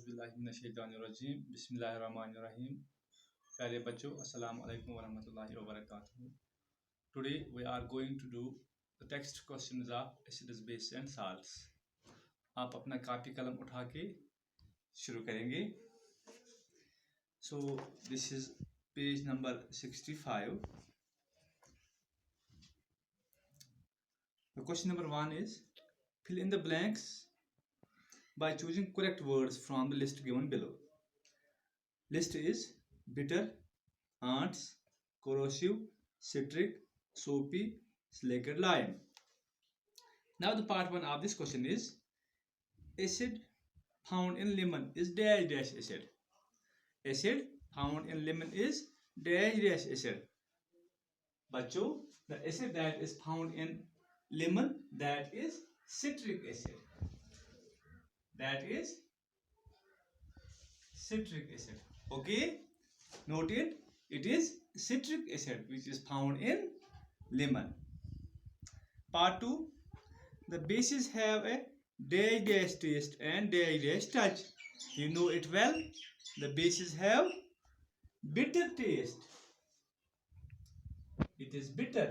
औज़ुबिल्लाहिमिनश्शैतानिर्रजीम बिस्मिल्लाहिर्रहमानिर्रहीम। प्यारे बच्चों, अस्सलाम वालेकुम वरहमतुल्लाहि वबरकातुहू। Today we are going to do the text questions of acids, bases and salts. आप अपना कापी कलम उठा के शुरू करेंगे. So this is page number 65. The question number 1 is fill in the blanks by choosing correct words from the list given below. List is bitter, ants, corrosive, citric, soapy, slaked lime. Now the part 1 of this question is acid found in lemon is dash dash acid. Acid found in lemon is dash dash acid. बच्चों, the acid that is found in lemon, that is citric acid. That is citric acid. Okay, note it. It is citric acid which is found in lemon. Part 2. The bases have a dash dash taste and dash dash touch. You know it well. The bases have bitter taste. It is bitter.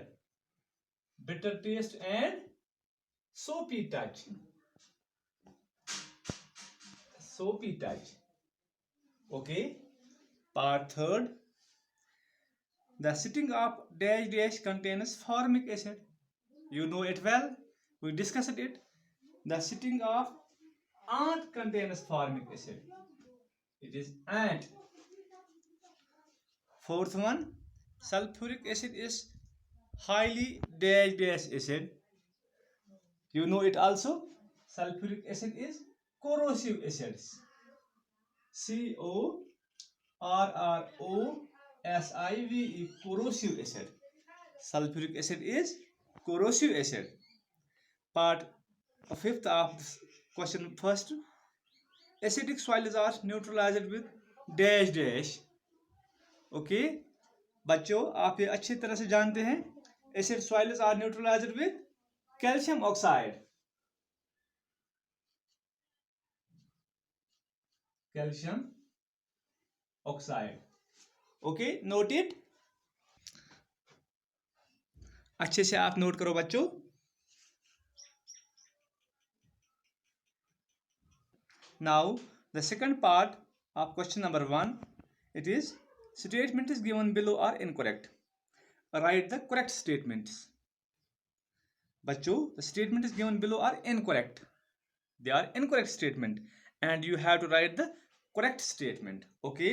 Bitter taste and soapy touch. Soapy touch. Okay. Part 3. The sitting of dash dash contains formic acid. You know it well. We discussed it. The sitting of ant contains formic acid. It is ant. Fourth one, sulfuric acid is highly dash dash acid. You know it also. Sulfuric acid is corrosive acids. CORROSIVE, corrosive acid. Sulfuric acid is corrosive acid. Part 5th of this question first. Acidic soils are neutralized with dash dash. Okay बच्चों, आप ये अच्छी तरह से जानते हैं. Acid soils are neutralised with calcium oxide. Calcium oxide. Okay, note it. अच्छे से आप नोट करो बच्चों. Now the second part of question number 1. It is statements given below are incorrect. Write the correct statements. बच्चों, the statements given below are incorrect. They are incorrect statement and you have to write the correct statement. Okay.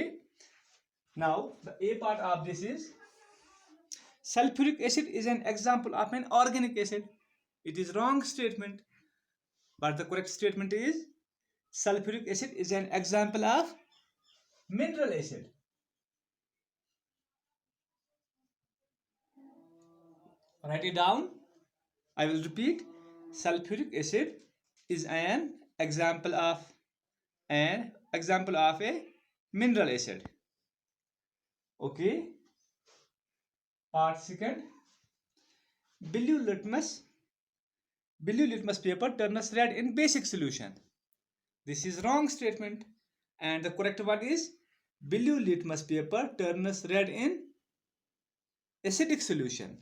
Now the A part of this is sulfuric acid is an example of an organic acid. It is wrong statement, but the correct statement is sulfuric acid is an example of mineral acid. Write it down. I will repeat. Sulfuric acid is an example of a mineral acid. Okay. Part 2. Blue litmus paper turns red in basic solution. This is wrong statement and the correct one is blue litmus paper turns red in acidic solution.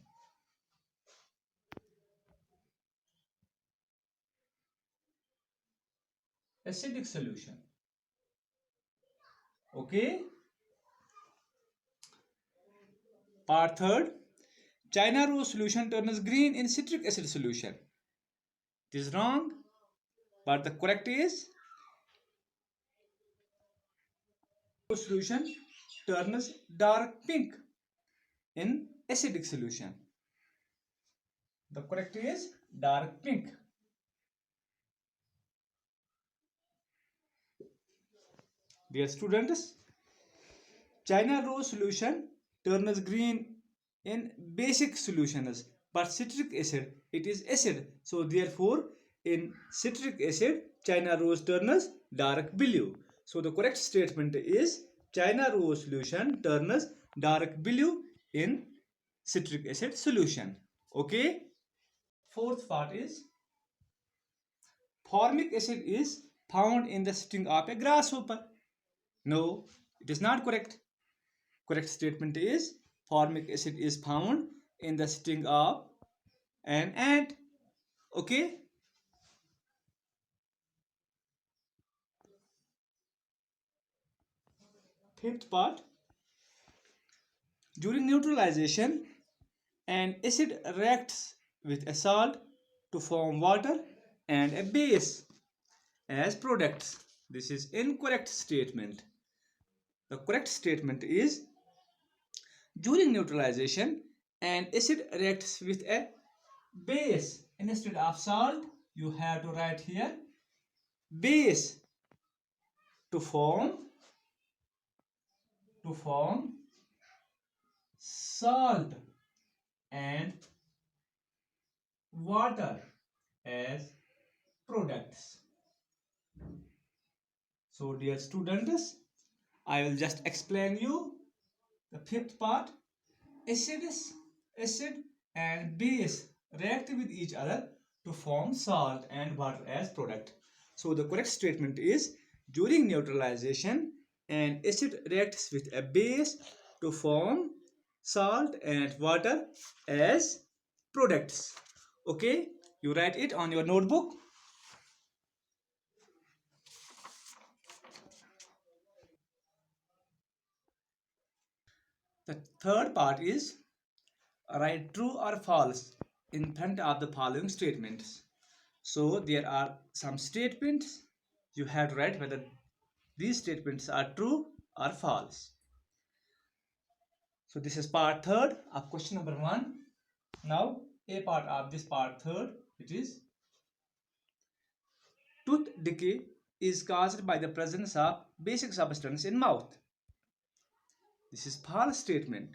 Acidic solution. Okay. Part 3. China rose solution turns green in citric acid solution. It is wrong, but the correct is solution turns dark pink in acidic solution. The correct is dark pink. Dear students, China rose solution turns green in basic solutions, but citric acid, it is acid. So therefore, in citric acid, China rose turns dark blue. So the correct statement is China rose solution turns dark blue in citric acid solution. Okay. Fourth part is formic acid is found in the sting of a grasshopper. No, it is not correct. Correct statement is formic acid is found in the sting of an ant. Okay. Fifth part. During neutralization, an acid reacts with a salt to form water and a base as products. This is incorrect statement. The correct statement is during neutralization, an acid reacts with a base. Instead of salt, you have to write here base to form salt and water as products. So dear students, I will just explain you the fifth part. Acid and base react with each other to form salt and water as product. So the correct statement is during neutralization, an acid reacts with a base to form salt and water as products. Okay, you write it on your notebook. The third part is write true or false in front of the following statements. So there are some statements. You have to write whether these statements are true or false. So this is part third of question number 1. Now a part of this part third, it is tooth decay is caused by the presence of basic substance in mouth. This is false statement.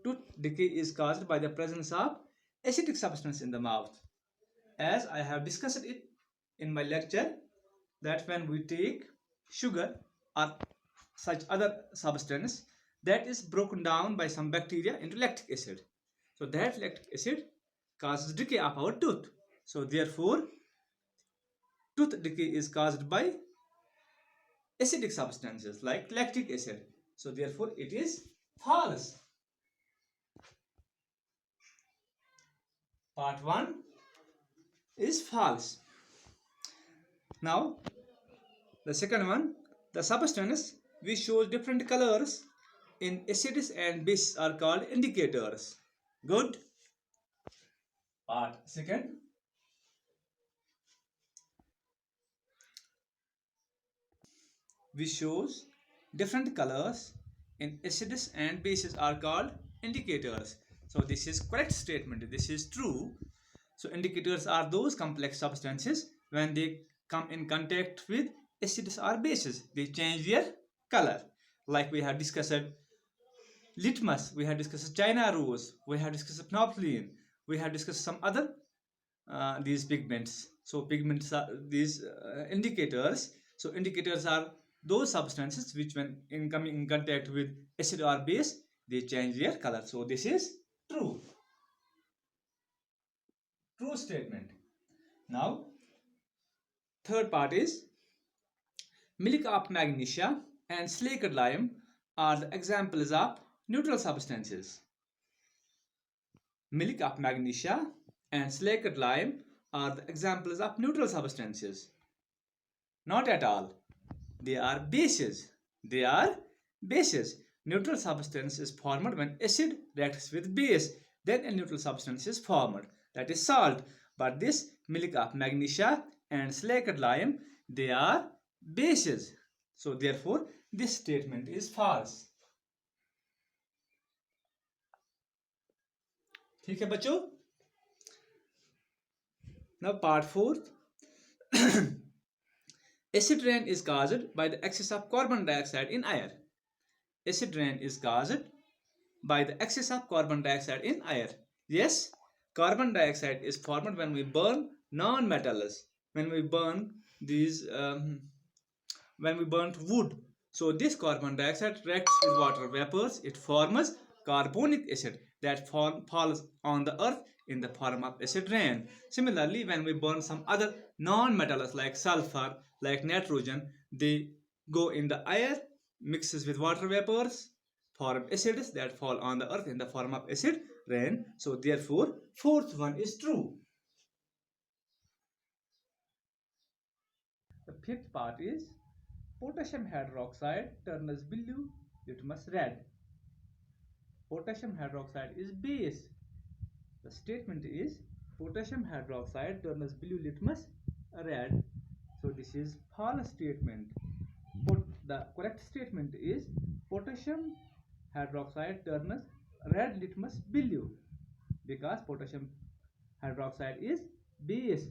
Tooth decay is caused by the presence of acidic substance in the mouth. As I have discussed it in my lecture, that when we take sugar or such other substance, that is broken down by some bacteria into lactic acid. So that lactic acid causes decay of our tooth. So therefore, tooth decay is caused by acidic substances like lactic acid. So therefore, it is false. Part 1 is false. Now, the second one, the substance which shows different colors in acids and bases are called indicators. Good. Part second. Which shows different colors in acids and bases are called indicators. So this is correct statement. This is true. So indicators are those complex substances when they come in contact with acids or bases, they change their color. Like we have discussed litmus, we have discussed China rose, we have discussed phenolphthalein, we have discussed some other these pigments. So pigments are these indicators. So indicators are those substances which when in coming in contact with acid or base, they change their color. So this is true. True statement. Now, third part is milk of magnesia and slaked lime are the examples of neutral substances. Milk of magnesia and slaked lime are the examples of neutral substances. Not at all. They are bases. They are bases. Neutral substance is formed when acid reacts with base. Then a neutral substance is formed. That is salt. But this milk of magnesia and slaked lime, they are bases. So therefore, this statement is false. ठीक है बच्चों? Now part 4. Acid rain is caused by the excess of carbon dioxide in air. Acid rain is caused by the excess of carbon dioxide in air. Yes, carbon dioxide is formed when we burn non-metals. When we burn these, when we burn wood. So this carbon dioxide reacts with water vapors. It forms carbonic acid that falls on the earth in the form of acid rain. Similarly, when we burn some other non-metals like sulfur, like nitrogen, they go in the air, mixes with water vapors, form acids that fall on the earth in the form of acid rain. So therefore fourth one is true. The fifth part is potassium hydroxide turns blue, litmus red. Potassium hydroxide is base. The statement is potassium hydroxide turns blue, litmus red. So this is false statement. The correct statement is potassium hydroxide turns red litmus blue, because potassium hydroxide is base.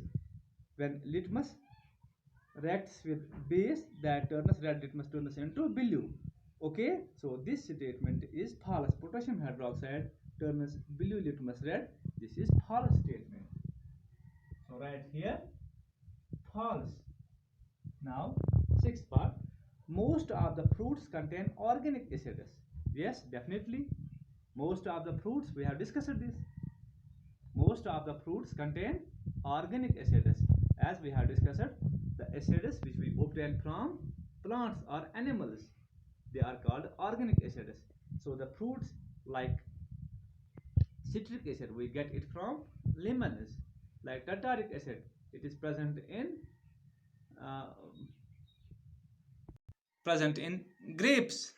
When litmus reacts with base, that turns red litmus turns into blue. Okay, so this statement is false. Potassium hydroxide turns blue litmus red. This is false statement. So right here false. Now sixth part, most of the fruits contain organic acids. Yes, definitely, most of the fruits, we have discussed this, most of the fruits contain organic acids. As we have discussed, the acids which we obtain from plants or animals, they are called organic acids. So the fruits like citric acid, we get it from lemons. Like tartaric acid, it is present in uh, grapes.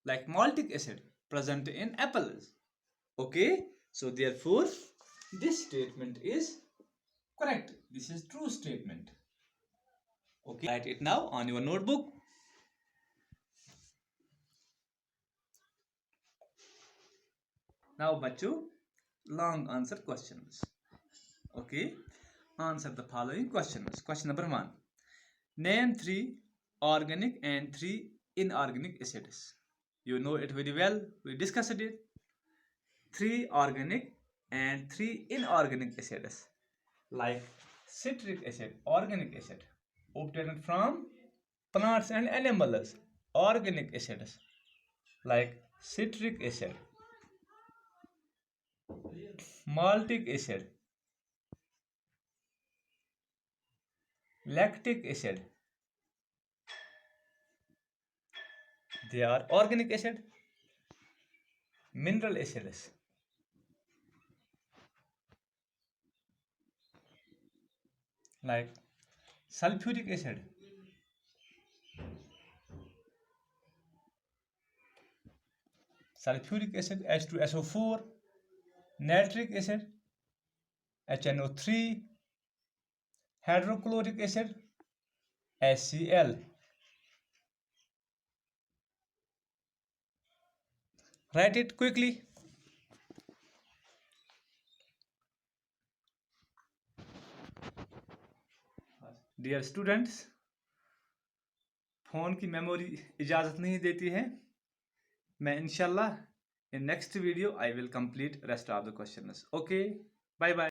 Like maltic acid, present in apples. Okay, so therefore this statement is correct. This is true statement. Okay, write it now on your notebook. Now bachcho, long answer questions. Okay, answer the following questions. Question number 1, name 3 organic and 3 inorganic acids. You know it very well, we discussed it. 3 organic and 3 inorganic acids, like citric acid, organic acid, obtained from plants and animals, organic acids, like citric acid, maltic acid, lactic acid, they are organic acid. Mineral acids, like sulfuric acid, H2SO4, nitric acid, HNO3, hydrochloric acid, HCl. Write it quickly. Dear students, phone की memory इजाज़त नहीं देती है. मैं इंशाल्लाह in next video I will complete rest of the questions. Okay, bye bye.